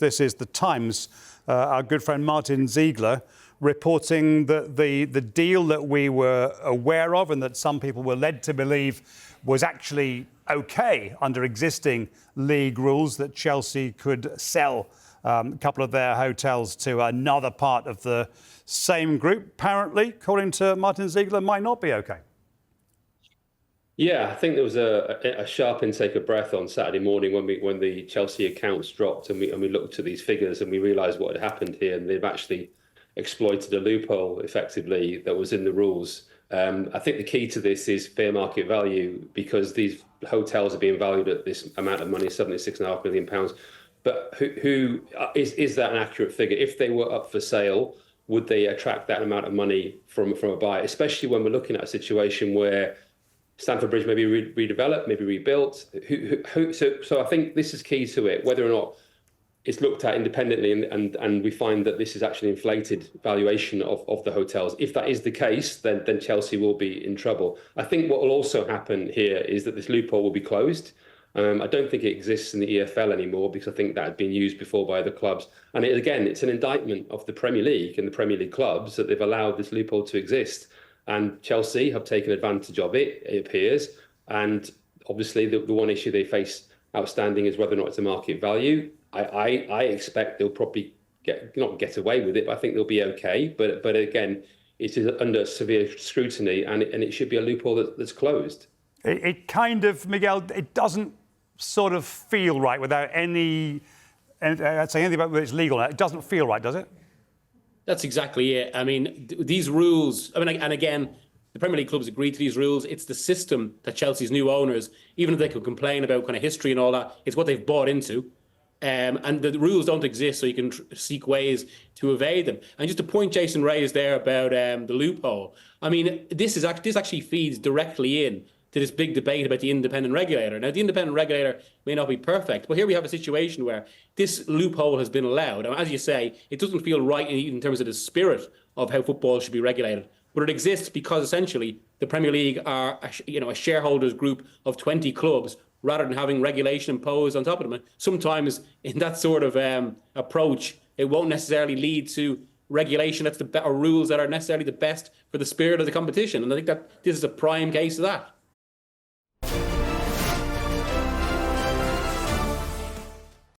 This is the Times. Our good friend Martin Ziegler reporting that the deal that we were aware of and that some people were led to believe was actually OK under existing league rules, that Chelsea could sell a couple of their hotels to another part of the same group, apparently, according to Martin Ziegler, might not be OK. Yeah, I think there was a sharp intake of breath on Saturday morning when the Chelsea accounts dropped and we looked at these figures and we realised what had happened here, and they've actually exploited a loophole effectively that was in the rules. I think the key to this is fair market value, because these hotels are being valued at this amount of money, £76.5 million. But who is that an accurate figure? If they were up for sale, would they attract that amount of money from a buyer, especially when we're looking at a situation where Stamford Bridge may be redeveloped, maybe rebuilt? So I think this is key to it, whether or not it's looked at independently and we find that this is actually inflated valuation of the hotels. If that is the case, then Chelsea will be in trouble. I think what will also happen here is that this loophole will be closed. I don't think it exists in the EFL anymore, because I think that had been used before by other clubs. And again, it's an indictment of the Premier League and the Premier League clubs that they've allowed this loophole to exist. And Chelsea have taken advantage of it, it appears. And obviously, the one issue they face outstanding is whether or not it's a market value. I expect they'll probably not get away with it, but I think they'll be okay. But again, it is under severe scrutiny, and it should be a loophole that's closed. It kind of, Miguel, it doesn't sort of feel right without any, I'd say anything about whether it's legal. It doesn't feel right, does it? That's exactly it. I mean, these rules, and again, the Premier League clubs agreed to these rules. It's the system that Chelsea's new owners, even if they could complain about kind of history and all that, it's what they've bought into. And the rules don't exist, so you can seek ways to evade them. And just a point Jason raised there about the loophole. I mean, this actually feeds directly in to this big debate about the independent regulator. Now, the independent regulator may not be perfect, but here we have a situation where this loophole has been allowed. And as you say, it doesn't feel right in terms of the spirit of how football should be regulated. But it exists because essentially the Premier League are a shareholders group of 20 clubs, rather than having regulation imposed on top of them. And sometimes in that sort of approach, it won't necessarily lead to regulation or rules that are necessarily the best for the spirit of the competition. And I think that this is a prime case of that.